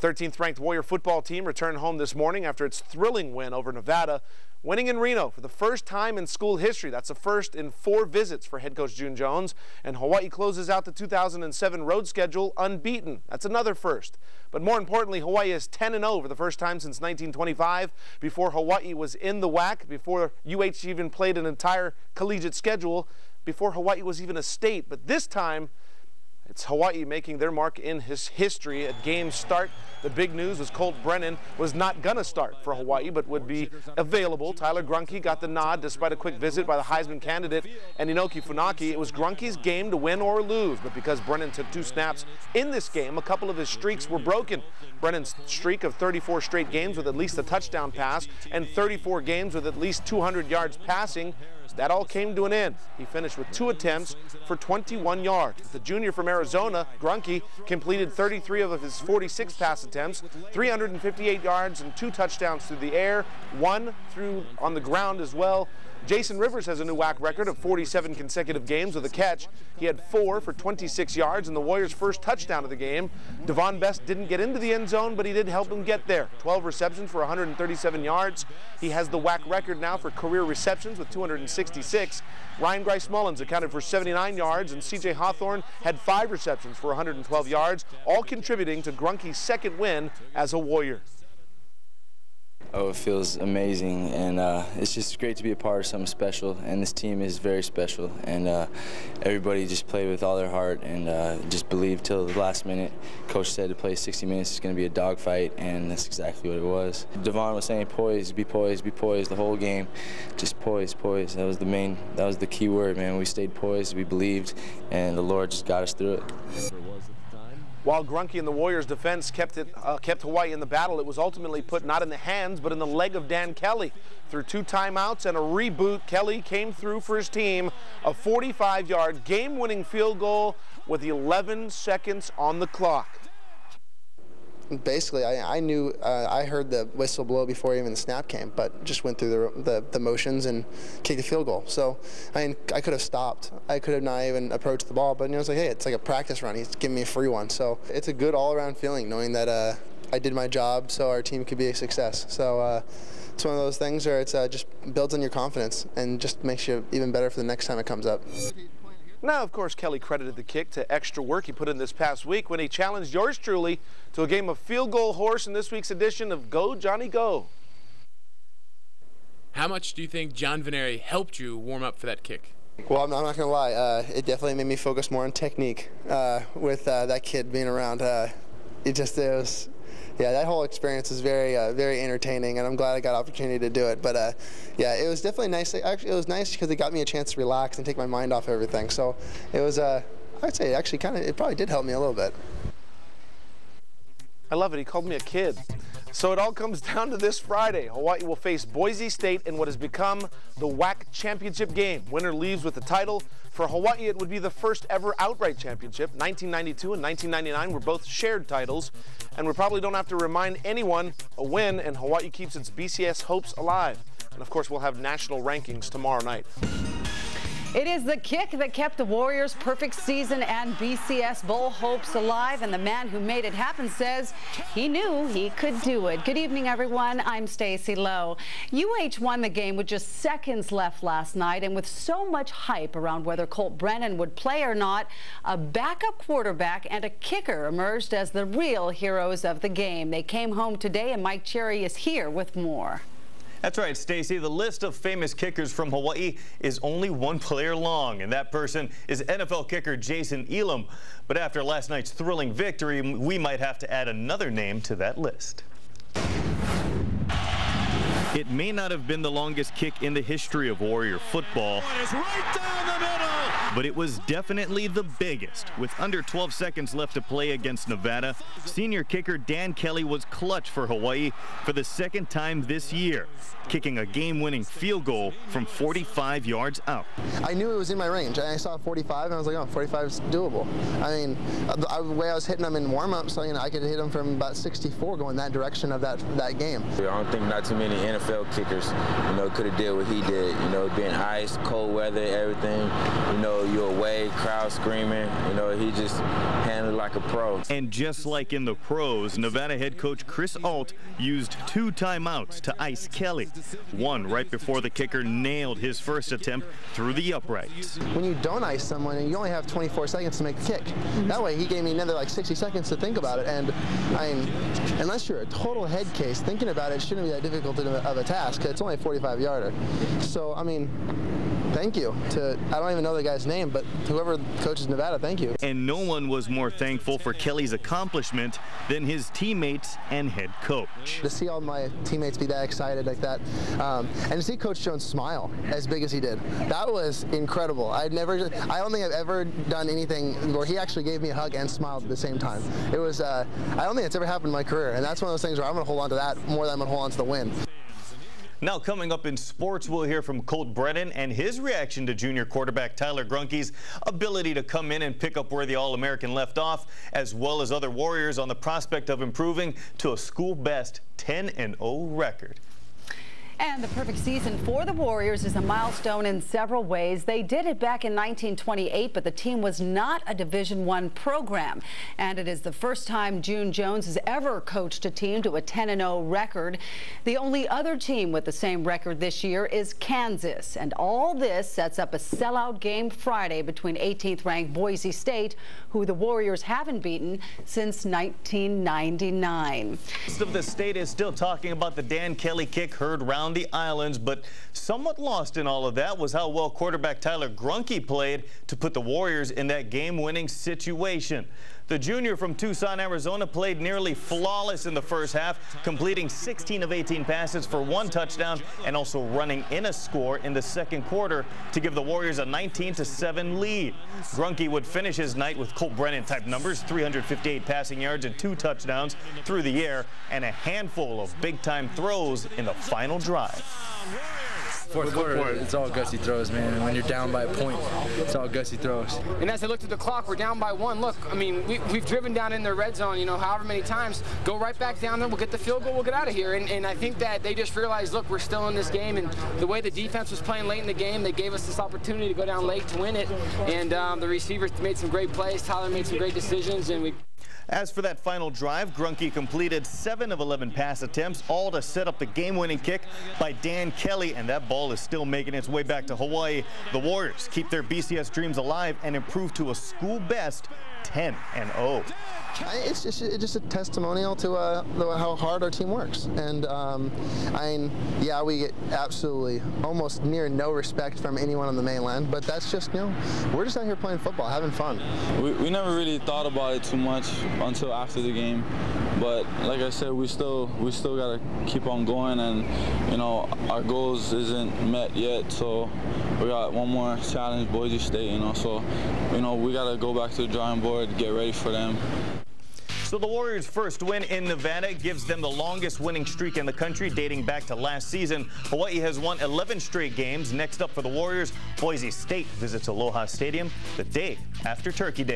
13th ranked Warrior football team returned home this morning after its thrilling win over Nevada, winning in Reno for the first time in school history. That's a first in 4 visits for head coach June Jones. And Hawaii closes out the 2007 road schedule unbeaten. That's another first. But more importantly, Hawaii is 10-0 for the first time since 1925, before Hawaii was in the WAC, before UH even played an entire collegiate schedule, before Hawaii was even a state. But this time, it's Hawaii making their mark in his history at game start. The big news was Colt Brennan was not going to start for Hawaii, but would be available. Tyler Grunke got the nod despite a quick visit by the Heisman candidate and Inoki Funaki. It was Grunke's game to win or lose, but because Brennan took 2 snaps in this game, a couple of his streaks were broken. Brennan's streak of 34 straight games with at least a touchdown pass and 34 games with at least 200 yards passing, that all came to an end. He finished with 2 attempts for 21 yards. The junior from Arizona, Grunke, completed 33 of his 46 pass attempts, 358 yards and 2 touchdowns through the air, 1 through on the ground as well. Jason Rivers has a new WAC record of 47 consecutive games with a catch. He had 4 for 26 yards and the Warriors' first touchdown of the game. Devon Best didn't get into the end zone, but he did help him get there. 12 receptions for 137 yards. He has the WAC record now for career receptions with 266. Ryan Grice Mullins accounted for 79 yards, and C.J. Hawthorne had 5 receptions for 112 yards, all contributing to Grunke's second win as a Warrior. Oh, it feels amazing, and it's just great to be a part of something special, and this team is very special, and everybody just played with all their heart and just believed till the last minute. Coach said to play 60 minutes is going to be a dogfight, and that's exactly what it was. Devon was saying poised, be poised, be poised the whole game. Just poised, poised. That was the key word, man. We stayed poised, we believed, and the Lord just got us through it. While Grunke and the Warriors' defense kept Hawaii in the battle, it was ultimately put not in the hands, but in the leg of Dan Kelly. Through 2 timeouts and a reboot, Kelly came through for his team a 45-yard game-winning field goal with 11 seconds on the clock. Basically, I knew, I heard the whistle blow before even the snap came, but just went through the motions and kicked a field goal. So, I mean, I could have stopped. I could have not even approached the ball, but you know, it's like, hey, it's like a practice run. He's giving me a free one. So, it's a good all-around feeling knowing that I did my job so our team could be a success. So, it's one of those things where it's just builds on your confidence and just makes you even better for the next time it comes up. Now, of course, Kelly credited the kick to extra work he put in this past week when he challenged yours truly to a game of field goal horse in this week's edition of Go Johnny Go. How much do you think John Veneri helped you warm up for that kick? Well, I'm not going to lie. It definitely made me focus more on technique with that kid being around. Yeah, that whole experience is very entertaining, and I'm glad I got an opportunity to do it. But yeah, it was definitely nice. Actually, it was nice because it got me a chance to relax and take my mind off everything. So it was, I'd say, actually it probably did help me a little bit. I love it. He called me a kid. So it all comes down to this Friday. Hawaii will face Boise State in what has become the WAC championship game. Winner leaves with the title. For Hawaii, it would be the first ever outright championship. 1992 and 1999 were both shared titles. And we probably don't have to remind anyone a win, and Hawaii keeps its BCS hopes alive. And of course, we'll have national rankings tomorrow night. It is the kick that kept the Warriors' perfect season and BCS Bowl hopes alive, and the man who made it happen says he knew he could do it. Good evening, everyone. I'm Stacy Lowe. UH won the game with just seconds left last night, and with so much hype around whether Colt Brennan would play or not, a backup quarterback and a kicker emerged as the real heroes of the game. They came home today, and Mike Cherry is here with more. That's right, Stacy. The list of famous kickers from Hawaii is only one player long, and that person is NFL kicker Jason Elam. But after last night's thrilling victory, we might have to add another name to that list. It may not have been the longest kick in the history of Warrior football, right down the middle, but it was definitely the biggest. With under 12 seconds left to play against Nevada, senior kicker Dan Kelly was clutch for Hawaii for the second time this year, kicking a game-winning field goal from 45 yards out. I knew it was in my range. I saw 45, and I was like, oh, 45 is doable. I mean, the way I was hitting them in warm-up, so you know, I could hit them from about 64 going that direction of that game. I don't think not too many NFL kickers, you know, could have did what he did. You know, being ice, cold weather, everything. You you're away, crowd screaming. He just handled like a pro. And just like in the pros, Nevada head coach Chris Alt used 2 timeouts to ice Kelly. One right before the kicker nailed his first attempt through the uprights. When you don't ice someone and you only have 24 seconds to make a kick, that way he gave me another like 60 seconds to think about it. And I mean, unless you're a total head case, thinking about it shouldn't be that difficult of a task. It's only a 45-yarder. So, I mean, thank you to, I don't even know the guy's name, but whoever coaches Nevada, thank you. And no one was more thankful for Kelly's accomplishment than his teammates and head coach. To see all my teammates be that excited like that, and to see Coach Jones smile as big as he did, that was incredible. I don't think I've ever done anything where he actually gave me a hug and smiled at the same time. It was, I don't think it's ever happened in my career, and that's one of those things where I'm going to hold on to that more than I'm going to hold on to the win. Now coming up in sports, we'll hear from Colt Brennan and his reaction to junior quarterback Tyler Grunke's ability to come in and pick up where the All-American left off, as well as other Warriors on the prospect of improving to a school-best 10-0 record. And the perfect season for the Warriors is a milestone in several ways. They did it back in 1928, but the team was not a Division I program. And it is the first time June Jones has ever coached a team to a 10-0 record. The only other team with the same record this year is Kansas. And all this sets up a sellout game Friday between 18th-ranked Boise State, who the Warriors haven't beaten since 1999. Most of the state is still talking about the Dan Kelly kick heard round the islands, but somewhat lost in all of that was how well quarterback Tyler Grunke played to put the Warriors in that game-winning situation. The junior from Tucson, Arizona played nearly flawless in the first half, completing 16 of 18 passes for 1 touchdown and also running in a score in the second quarter to give the Warriors a 19-7 lead. Grunke would finish his night with Colt Brennan type numbers, 358 passing yards and 2 touchdowns through the air and a handful of big-time throws in the final drive. Fourth quarter, it's all gutsy throws, man. And when you're down by a point, it's all gutsy throws. And as I looked at the clock, we're down by 1. Look, I mean, we've driven down in the red zone, however many times. Go right back down there. We'll get the field goal. We'll get out of here. And I think that they just realized, look, we're still in this game. And the way the defense was playing late in the game, they gave us this opportunity to go down late to win it. And the receivers made some great plays. Tyler made some great decisions, and we. As for that final drive, Grunke completed 7 of 11 pass attempts, all to set up the game-winning kick by Dan Kelly, and that ball is still making its way back to Hawaii. The Warriors keep their BCS dreams alive and improve to a school-best 10-0. It's just a testimonial to how hard our team works. And yeah, we get absolutely almost near no respect from anyone on the mainland, but that's just, we're just out here playing football, having fun. We never really thought about it too much until after the game, but like I said, we still got to keep on going, and our goals isn't met yet, so we got one more challenge, Boise State, so we got to go back to the drawing board, get ready for them. So the Warriors' first win in Nevada gives them the longest winning streak in the country, dating back to last season. Hawaii has won 11 straight games. Next up for the Warriors, Boise State visits Aloha Stadium the day after Turkey Day.